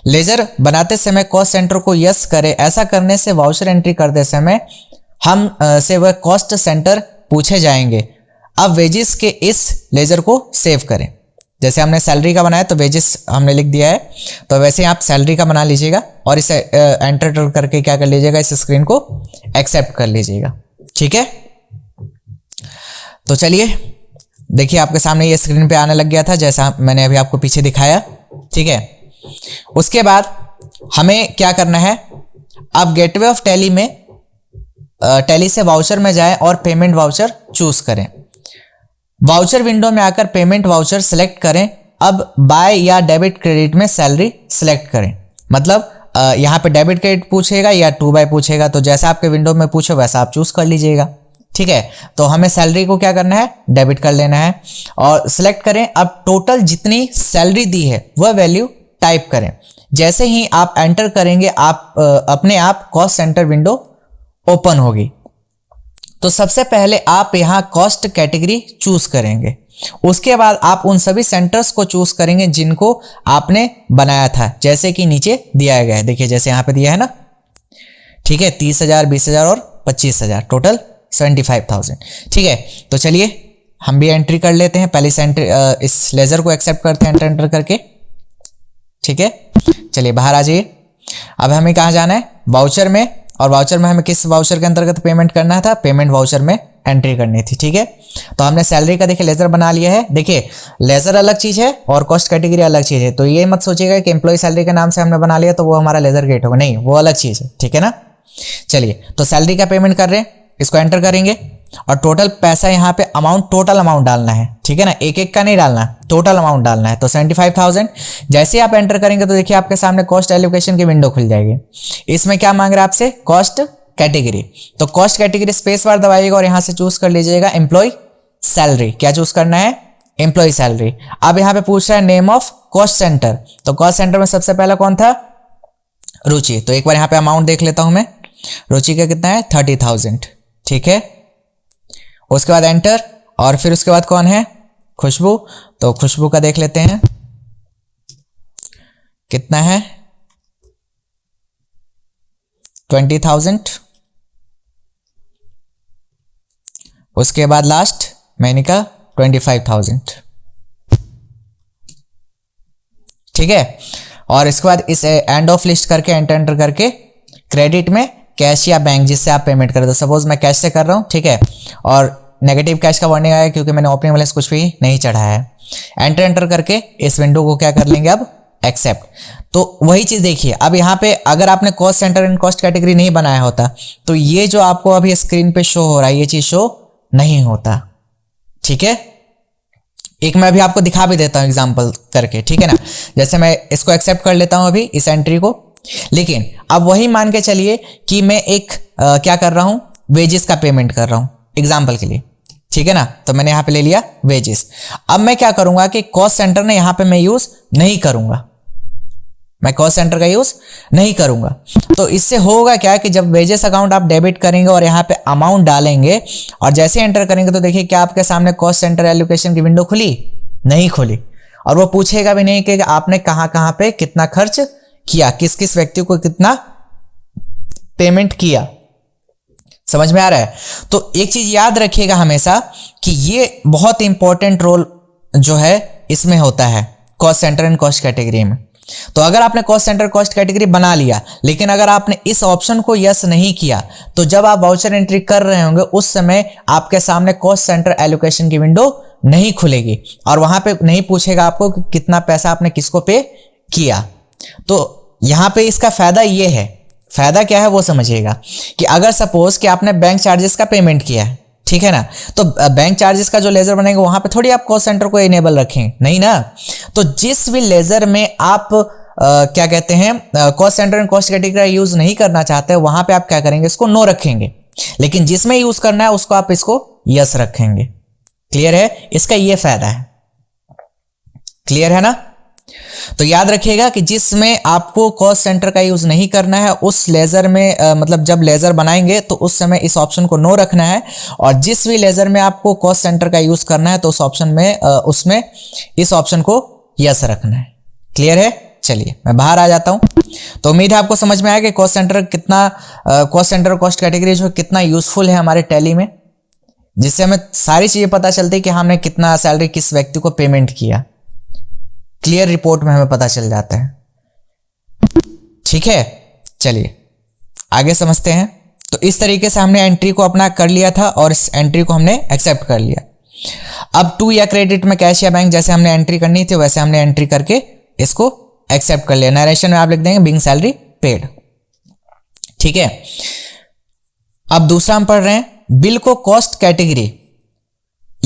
लेजर बनाते समय कॉस्ट सेंटर को यस करें। ऐसा करने से वाउचर एंट्री करते समय हम से वह कॉस्ट सेंटर पूछे जाएंगे। अब वेजेस के इस लेजर को सेव करें। जैसे हमने सैलरी का बनाया तो वेजेस हमने लिख दिया है, तो वैसे ही आप सैलरी का बना लीजिएगा और इसे एंटर करके क्या कर लीजिएगा, इस स्क्रीन को एक्सेप्ट कर लीजिएगा, ठीक है। तो चलिए देखिए आपके सामने ये स्क्रीन पे आने लग गया था जैसा मैंने अभी आपको पीछे दिखाया, ठीक है। उसके बाद हमें क्या करना है, अब गेटवे ऑफ टैली में टैली से वाउचर में जाएं और पेमेंट वाउचर चूज करें। वाउचर विंडो में आकर पेमेंट वाउचर सेलेक्ट करें। अब बाय या डेबिट क्रेडिट में सैलरी सेलेक्ट करें। मतलब यहाँ पे डेबिट क्रेडिट पूछेगा या 2 बाय पूछेगा, तो जैसा आपके विंडो में पूछे वैसा आप चूज कर लीजिएगा, ठीक है। तो हमें सैलरी को क्या करना है, डेबिट कर लेना है और सिलेक्ट करें। अब टोटल जितनी सैलरी दी है वह वैल्यू टाइप करें। जैसे ही आप एंटर करेंगे आप अपने आप कॉस्ट सेंटर विंडो ओपन होगी। तो सबसे पहले आप यहाँ कॉस्ट कैटेगरी चूज करेंगे, उसके बाद आप उन सभी सेंटर्स को चूज करेंगे जिनको आपने बनाया था, जैसे कि नीचे दिया गया है, देखिए जैसे यहाँ पे दिया है ना, ठीक है, 30,000, 20,000 और 25,000, टोटल 75,000। ठीक है, तो चलिए हम भी एंट्री कर लेते हैं। पहले इस लेजर को एक्सेप्ट करते हैं एंटर करके। ठीक है, चलिए बाहर आ जाइए। अब हमें कहाँ जाना है, वाउचर में, और वाउचर में हमें किस वाउचर के अंतर्गत पेमेंट करना था, पेमेंट वाउचर में एंट्री करनी थी। ठीक है, तो हमने सैलरी का देखिए लेजर बना लिया है। देखिए लेजर अलग चीज है और कॉस्ट कैटेगरी अलग चीज है, तो ये मत सोचिएगा कि एम्प्लॉय सैलरी के नाम से हमने बना लिया तो वो हमारा लेजर गेट होगा, नहीं, वो अलग चीज है। ठीक है ना, चलिए तो सैलरी का पेमेंट कर रहे हैं, इसको एंटर करेंगे और टोटल पैसा यहाँ पे अमाउंट, टोटल अमाउंट डालना है। ठीक है ना, एक एक का नहीं डालना, टोटल अमाउंट डालना है। तो 75,000 जैसे ही आप एंटर करेंगे तो देखिए आपके सामने कॉस्ट एलोकेशन की विंडो खुल जाएगी। इसमें क्या मांग रहा है आपसे, कॉस्ट कैटेगरी। तो कॉस्ट कैटेगरी स्पेस बार दबाइएगा और यहां से चूज कर लीजिएगा एम्प्लॉय सैलरी। क्या चूज करना है, एम्प्लॉय सैलरी। अब यहाँ पे पूछ रहा है नेम ऑफ कॉस्ट सेंटर, तो कॉस्ट सेंटर में सबसे पहला कौन था, रुचि। तो एक बार यहाँ पे अमाउंट देख लेता हूं मैं, रुचि का कितना है, 30,000। ठीक है, उसके बाद एंटर, और फिर उसके बाद कौन है, खुशबू। तो खुशबू का देख लेते हैं कितना है, 20,000। उसके बाद लास्ट मैंने का 25,000। ठीक है, और इसके बाद इस एंड ऑफ लिस्ट करके एंटर करके क्रेडिट में कैश या बैंक जिससे आप पेमेंट करें। तो सपोज मैं कैश से कर रहा हूं, ठीक है, और नेगेटिव कैश का वार्निंग आया क्योंकि मैंने ओपनिंग बैलेंस कुछ भी नहीं चढ़ाया है। एंटर करके इस विंडो को क्या कर लेंगे अब, एक्सेप्ट। तो वही चीज देखिए, अब यहाँ पे अगर आपने cost centre and cost category नहीं बनाया होता तो ये जो आपको अभी स्क्रीन पे शो हो रहा है ये चीज शो नहीं होता। ठीक है, एक मैं अभी आपको दिखा भी देता हूं एग्जांपल करके। ठीक है ना, जैसे मैं इसको एक्सेप्ट कर लेता हूं अभी इस एंट्री को, लेकिन अब वही मान के चलिए कि मैं एक क्या कर रहा हूं, वेजेस का पेमेंट कर रहा हूं एग्जांपल के लिए। ठीक है ना, तो मैंने यहां पे ले लिया वेजेस। अब मैं क्या करूंगा कि कॉस्ट सेंटर ने यहां पे मैं यूज नहीं करूंगा, मैं कॉस्ट सेंटर का यूज नहीं करूंगा। तो इससे होगा क्या कि जब वेजेस अकाउंट आप डेबिट करेंगे और यहाँ पे अमाउंट डालेंगे और जैसे एंटर करेंगे तो देखिए क्या आपके सामने कॉस्ट सेंटर एलोकेशन की विंडो खुली, नहीं खुली। और वो पूछेगा भी नहीं कि आपने कहां कहां पे कितना खर्च किया, किस किस व्यक्ति को कितना पेमेंट किया। समझ में आ रहा है। तो एक चीज याद रखिएगा हमेशा कि ये बहुत इंपॉर्टेंट रोल जो है इसमें होता है cost centre and cost category में। तो अगर आपने कॉस्ट सेंटर कॉस्ट कैटेगरी बना लिया लेकिन अगर आपने इस ऑप्शन को यस नहीं किया तो जब आप वाउचर एंट्री कर रहे होंगे उस समय आपके सामने कॉस्ट सेंटर एलोकेशन की विंडो नहीं खुलेगी और वहां पे नहीं पूछेगा आपको कि कितना पैसा आपने किसको पे किया। तो यहां पे इसका फायदा ये है, फायदा क्या है वो समझिएगा कि अगर सपोज कि आपने बैंक चार्जेस का पेमेंट किया है, ठीक है ना, तो बैंक चार्जेस का जो लेजर बनेगा वहां पे थोड़ी आप कॉस्ट सेंटर को इनेबल रखें, नहीं ना। तो जिस भी लेजर में आप क्या कहते हैं cost centre and cost category use नहीं करना चाहते वहां पे आप क्या करेंगे, इसको नो रखेंगे, लेकिन जिसमें यूज करना है उसको आप इसको यस रखेंगे। क्लियर है, इसका ये फायदा है। क्लियर है ना। तो याद रखिएगा कि जिसमें आपको कॉस्ट सेंटर का यूज नहीं करना है उस लेजर में मतलब जब लेजर बनाएंगे तो उस समय इस ऑप्शन को नो रखना है और जिस भी लेजर में आपको कॉस्ट सेंटर का यूज करना है तो उस ऑप्शन में उसमें इस ऑप्शन को यस रखना है। क्लियर है। चलिए मैं बाहर आ जाता हूं। तो उम्मीद है आपको समझ में आया कि कॉस्ट सेंटर कितना कॉस्ट सेंटर कॉस्ट कैटेगरी जो कितना यूजफुल है हमारे टैली में, जिससे हमें सारी चीजें पता चलती है कि हमने कितना सैलरी किस व्यक्ति को पेमेंट किया। क्लियर रिपोर्ट में हमें पता चल जाता है। ठीक है, चलिए आगे समझते हैं। तो इस तरीके से हमने एंट्री को अपना कर लिया था और इस एंट्री को हमने एक्सेप्ट कर लिया। अब टू या क्रेडिट में कैश या बैंक जैसे हमने एंट्री करनी थी वैसे हमने एंट्री करके इसको एक्सेप्ट कर लिया। नरेशन में आप लिख देंगे बिंग सैलरी पेड। ठीक है, अब दूसरा हम पढ़ रहे हैं बिल को कॉस्ट कैटेगरी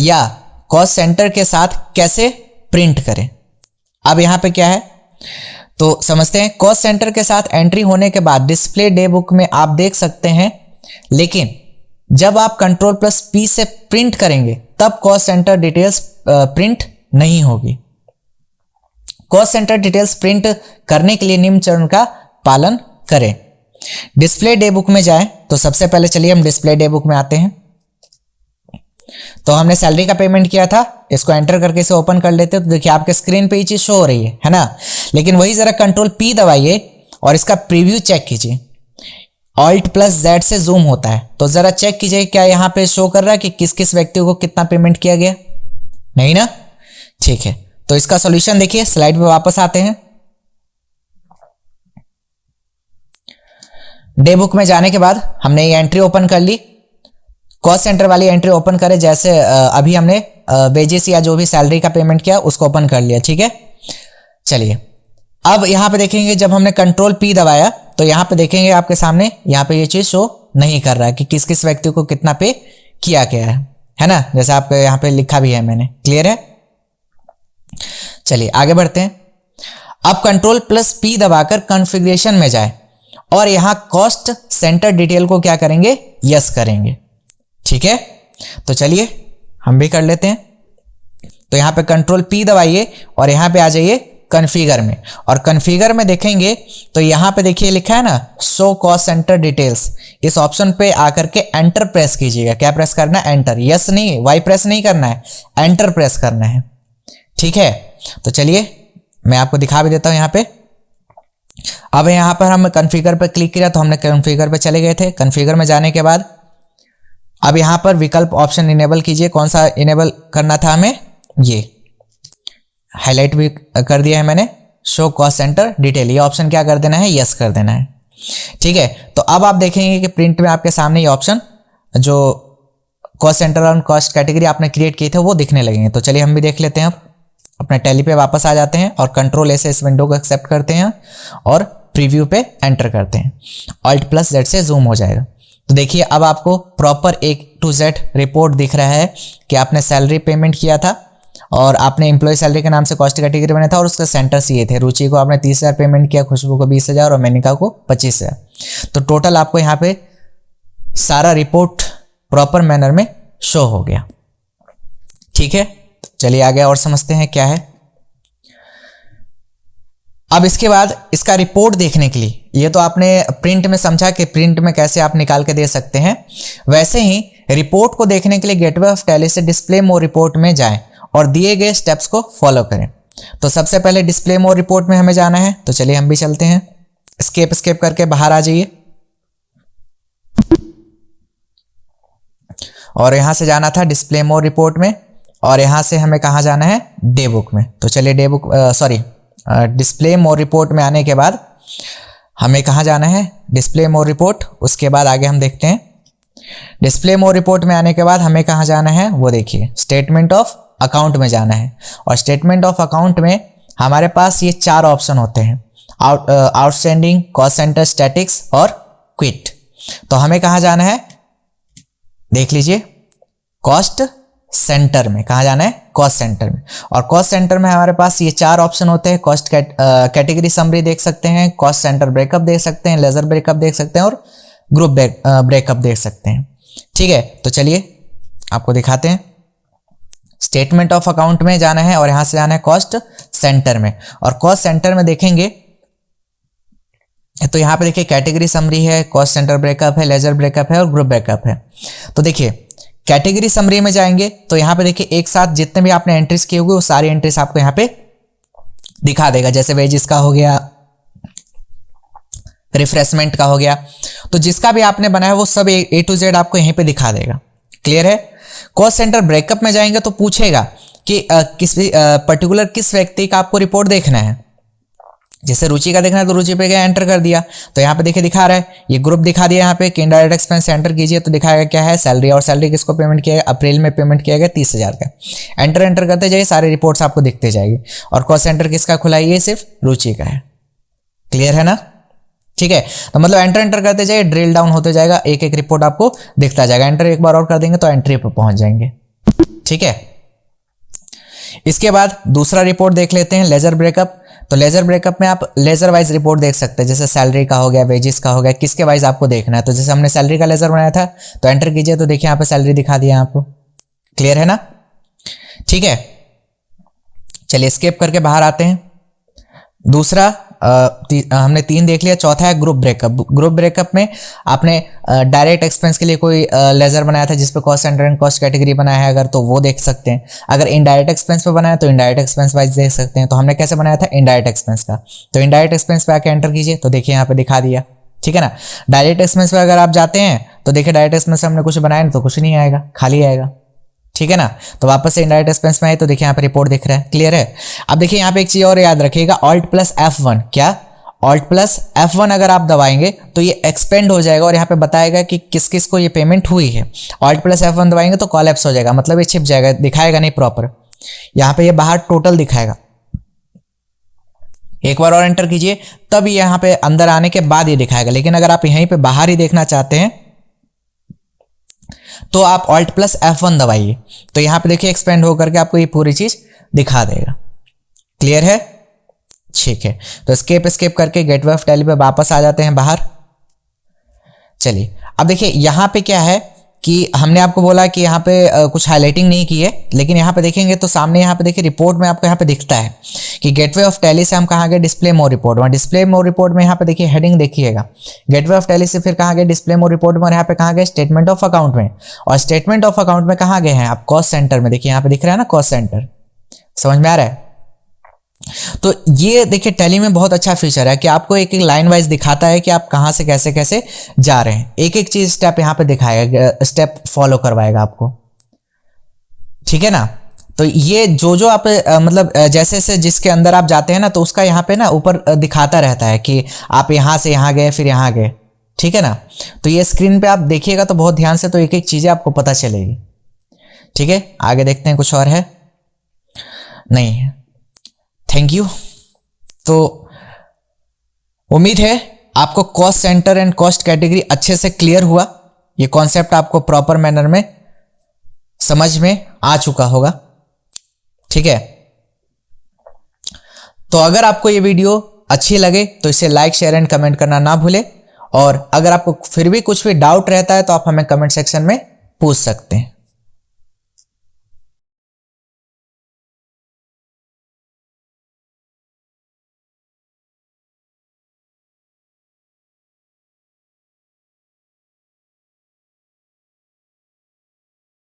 या कॉस्ट सेंटर के साथ कैसे प्रिंट करें। अब यहां पे क्या है तो समझते हैं। कॉस्ट सेंटर के साथ एंट्री होने के बाद डिस्प्ले डे बुक में आप देख सकते हैं, लेकिन जब आप Ctrl+P से प्रिंट करेंगे तब कॉस्ट सेंटर डिटेल्स प्रिंट नहीं होगी। कॉस्ट सेंटर डिटेल्स प्रिंट करने के लिए निम्न चरण का पालन करें। डिस्प्ले डे बुक में जाएं, तो सबसे पहले चलिए हम डिस्प्ले डे बुक में आते हैं। तो हमने सैलरी का पेमेंट किया था, इसको एंटर करके इसे ओपन कर लेते हैं। तो देखिए आपके स्क्रीन पे ये चीज शो हो रही है ना। लेकिन वही जरा कंट्रोल पी दबाइए और इसका प्रीव्यू चेक कीजिए। ऑल्ट प्लस जेड से जूम होता है, तो जरा चेक कीजिए क्या यहाँ पे शो कर रहा है कि किस किस व्यक्ति को कितना पेमेंट किया गया। नहीं ना, ठीक है। तो इसका सॉल्यूशन देखिए, स्लाइड पे वापस आते हैं। डे बुक में जाने के बाद हमने ये एंट्री ओपन कर ली, कॉस्ट सेंटर वाली एंट्री ओपन करें। जैसे अभी हमने वेजेस या जो भी सैलरी का पेमेंट किया उसको ओपन कर लिया, ठीक है। चलिए अब यहां पे देखेंगे, जब हमने कंट्रोल पी दबाया तो यहां पे देखेंगे आपके सामने यहां पे ये चीज शो नहीं कर रहा है कि किस किस व्यक्ति को कितना पे किया गया है ना। जैसे आपको यहां पे लिखा भी है मैंने, क्लियर है। चलिए आगे बढ़ते हैं। अब कंट्रोल प्लस पी दबाकर कॉन्फ़िगरेशन में जाए और यहां कॉस्ट सेंटर डिटेल को क्या करेंगे, यस करेंगे, ठीक है। तो चलिए हम भी कर लेते हैं। तो यहां पे कंट्रोल पी दबाइए और यहां पे आ जाइए कॉन्फ़िगर में, और कॉन्फ़िगर में देखेंगे तो यहां पे देखिए लिखा है ना शो कॉस्ट सेंटर डिटेल्स। इस ऑप्शन पे आकर के एंटर प्रेस कीजिएगा। क्या प्रेस करना है, एंटर, यस नहीं, वाई प्रेस नहीं करना है, एंटर प्रेस करना है, ठीक है। तो चलिए मैं आपको दिखा भी देता हूं यहां पे। अब यहां पर हम कॉन्फ़िगर पे क्लिक किया तो हमने कॉन्फ़िगर पे चले गए थे। कॉन्फ़िगर में जाने के बाद अब यहां पर विकल्प ऑप्शन इनेबल कीजिए। कौन सा इनेबल करना था हमें, ये हाईलाइट भी कर दिया है मैंने, शो कॉस्ट सेंटर डिटेल, ये ऑप्शन क्या कर देना है, यस कर देना है, ठीक है। तो अब आप देखेंगे कि प्रिंट में आपके सामने ये ऑप्शन जो कॉस्ट सेंटर और कॉस्ट कैटेगरी आपने क्रिएट की थे वो दिखने लगेंगे। तो चलिए हम भी देख लेते हैं। अब अपने टैली पे वापस आ जाते हैं और कंट्रोल ए से इस विंडो को एक्सेप्ट करते हैं और प्रीव्यू पे एंटर करते हैं। ऑल्ट प्लस जेड से जूम हो जाएगा। तो देखिए अब आपको proper A to Z report दिख रहा है कि आपने सैलरी पेमेंट किया था और आपने एम्प्लॉय सैलरी के नाम से कॉस्ट कैटेगरी बनाया था और उसके सेंटर्स ये थे। रुचि को आपने 30,000 पेमेंट किया, खुशबू को 20,000 और मेनिका को 25,000। तो टोटल आपको यहाँ पे सारा रिपोर्ट प्रॉपर मैनर में शो हो गया, ठीक है। चलिए आगे और समझते हैं क्या है। अब इसके बाद इसका रिपोर्ट देखने के लिए, ये तो आपने प्रिंट में समझा कि प्रिंट में कैसे आप निकाल के दे सकते हैं, वैसे ही रिपोर्ट को देखने के लिए गेटवे ऑफ टैली से डिस्प्ले मोर रिपोर्ट में जाएं और दिए गए स्टेप्स को फॉलो करें। तो सबसे पहले डिस्प्ले मोर रिपोर्ट में हमें जाना है। तो चलिए हम भी चलते हैं, स्केप करके बाहर आ जाइए और यहां से जाना था डिस्प्ले मोर रिपोर्ट में और यहां से हमें कहां जाना है, डे बुक में। तो चलिए डे बुक डिस्प्ले मोर रिपोर्ट में आने के बाद हमें कहां जाना है, डिस्प्ले मोर रिपोर्ट। उसके बाद आगे हम देखते हैं डिस्प्ले मोर रिपोर्ट में आने के बाद हमें कहां जाना है, वो देखिए स्टेटमेंट ऑफ अकाउंट में जाना है। और स्टेटमेंट ऑफ अकाउंट में हमारे पास ये 4 ऑप्शन होते हैं, आउटस्टैंडिंग, कॉस्ट सेंटर, स्टैटिक्स और क्विट। तो हमें कहां जाना है, देख लीजिए कॉस्ट सेंटर में। कहां जाना है, कॉस्ट सेंटर में। और कॉस्ट सेंटर में हमारे पास ये 4 ऑप्शन होते हैं। कॉस्ट कैटेगरी समरी देख सकते हैं, कॉस्ट सेंटर ब्रेकअप देख सकते हैं, लेजर ब्रेकअप देख सकते हैं और ग्रुप ब्रेकअप देख सकते हैं, ठीक है। तो चलिए आपको दिखाते हैं। स्टेटमेंट ऑफ अकाउंट में जाना है और यहां से जाना है कॉस्ट सेंटर में। और कॉस्ट सेंटर में देखेंगे तो यहां पे देखिए कैटेगरी समरी है, कॉस्ट सेंटर ब्रेकअप है, लेजर ब्रेकअप है और ग्रुप ब्रेकअप है। तो देखिए कैटेगरी समरी में जाएंगे तो यहां पे देखिए एक साथ जितने भी आपने एंट्रीज किए हुए वो सारी एंट्रीज आपको यहां पे दिखा देगा। जैसे वेजेस का हो गया, रिफ्रेशमेंट का हो गया, तो जिसका भी आपने बनाया वो सब A to Z आपको यहीं पे दिखा देगा, क्लियर है। कॉस्ट सेंटर ब्रेकअप में जाएंगे तो पूछेगा कि पर्टिकुलर किस व्यक्ति का आपको रिपोर्ट देखना है। जैसे रुचि का देखना है तो रुचि पे गया, एंटर कर दिया तो यहाँ पे देखिए दिखा रहा है, ये ग्रुप दिखा दिया। यहाँ पे इनडायरेक्ट एक्सपेंस एंटर कीजिए तो दिखाएगा क्या है, सैलरी। और सैलरी किसको पेमेंट किया गया, अप्रैल में पेमेंट किया गया 30,000 का। एंटर करते जाइए, सारे रिपोर्ट्स आपको दिखते जाएगी। और कॉस्ट सेंटर किसका खुला है, ये सिर्फ रुचि का है, क्लियर है ना, ठीक है। तो मतलब एंटर करते जाइए, ड्रिल डाउन होते जाएगा, एक एक रिपोर्ट आपको दिखता जाएगा। एंटर एक बार और कर देंगे तो एंट्री पर पहुंच जाएंगे, ठीक है। इसके बाद दूसरा रिपोर्ट देख लेते हैं, लेजर ब्रेकअप। तो लेजर ब्रेकअप में आप लेजर वाइज रिपोर्ट देख सकते हैं, जैसे सैलरी का हो गया, वेजेस का हो गया, किसके वाइज आपको देखना है। तो जैसे हमने सैलरी का लेजर बनाया था तो एंटर कीजिए तो देखिए यहाँ पे सैलरी दिखा दिया आपको, क्लियर है ना, ठीक है। चलिए स्किप करके बाहर आते हैं। दूसरा हमने 3 देख लिया। चौथा है ग्रुप ब्रेकअप। ग्रुप ब्रेकअप में आपने डायरेक्ट एक्सपेंस के लिए कोई लेजर बनाया था जिसपे cost centre and cost category बनाया है अगर, तो वो देख सकते हैं। अगर इनडायरेक्ट एक्सपेंस पे बनाया तो इनडायरेक्ट एक्सपेंस वाइज देख सकते हैं। तो हमने कैसे बनाया था, इनडायरेक्ट एक्सपेंस का। तो इनडायरेक्ट एक्सपेंस पे आके एंटर कीजिए, तो देखिए यहाँ पे दिखा दिया, ठीक है ना। डायरेक्ट एक्सपेंस पे अगर आप जाते हैं तो देखिए डायरेक्ट एक्सपेंस हमने कुछ बनाया नहीं तो कुछ नहीं आएगा, खाली आएगा, ठीक है ना। तो वापस से इनडायरेक्ट एक्सपेंस में आए तो देखिए यहाँ पे रिपोर्ट दिख रहा है, क्लियर है। अब देखिए यहाँ पे एक चीज और याद रखिएगा, ऑल्ट प्लस F1, क्या ऑल्ट प्लस F1 अगर आप दबाएंगे तो ये एक्सपेंड हो जाएगा और यहाँ पे बताएगा कि किस किस को ये पेमेंट हुई है। ऑल्ट प्लस F1 दबाएंगे तो कॉलैप्स हो जाएगा, मतलब ये छिप जाएगा, दिखाएगा नहीं प्रॉपर। यहाँ पे ये बाहर टोटल दिखाएगा। एक बार और एंटर कीजिए, तब यहाँ पे अंदर आने के बाद ये दिखाएगा। लेकिन अगर आप यहीं पे बाहर ही देखना चाहते हैं तो आप ऑल्ट प्लस F1 दबाइए, तो यहां पे देखिए एक्सपेंड होकर के आपको ये पूरी चीज दिखा देगा, क्लियर है, ठीक है। तो स्केप करके गेटवे ऑफ टैली पे वापस आ जाते हैं बाहर। चलिए अब देखिए यहां पे क्या है कि हमने आपको बोला कि यहाँ पे कुछ हाईलाइटिंग नहीं की है, लेकिन यहाँ पे देखेंगे तो सामने यहाँ पे देखिए रिपोर्ट में आपको यहाँ पे दिखता है कि गेटवे ऑफ टैली से हम कहाँ गए, डिस्प्ले मोर रिपोर्ट में। डिस्प्ले मोर रिपोर्ट में यहाँ पे देखिए हेडिंग देखिएगा, गेटवे ऑफ टैली से फिर कहाँ गए, डिस्प्ले मोर रिपोर्ट में, और यहाँ पे कहाँ गए, स्टेटमेंट ऑफ अकाउंट में। और स्टेटमेंट ऑफ अकाउंट में कहाँ गए हैं आप, कॉस्ट सेंटर में। देखिए यहाँ पे दिख रहा है ना कॉस्ट सेंटर, समझ में आ रहा है। तो ये देखिए टैली में बहुत अच्छा फीचर है कि आपको एक एक लाइन वाइज दिखाता है कि आप कहां से कैसे कैसे जा रहे हैं, एक एक चीज स्टेप यहां पे दिखाएगा, स्टेप फॉलो करवाएगा आपको, ठीक है ना। तो ये जो आप मतलब जैसे जैसे जिसके अंदर आप जाते हैं ना तो उसका यहाँ पे ना ऊपर दिखाता रहता है कि आप यहां से यहां गए फिर यहां गए, ठीक है ना। तो ये स्क्रीन पे आप देखिएगा तो बहुत ध्यान से, तो एक एक चीजें आपको पता चलेगी, ठीक है। आगे देखते हैं कुछ और है, नहीं है, थैंक यू। तो उम्मीद है आपको cost centre and cost category अच्छे से क्लियर हुआ, ये कॉन्सेप्ट आपको प्रॉपर मैनर में समझ में आ चुका होगा, ठीक है। तो अगर आपको ये वीडियो अच्छी लगे तो इसे लाइक शेयर एंड कमेंट करना ना भूले, और अगर आपको फिर भी कुछ भी डाउट रहता है तो आप हमें कमेंट सेक्शन में पूछ सकते हैं।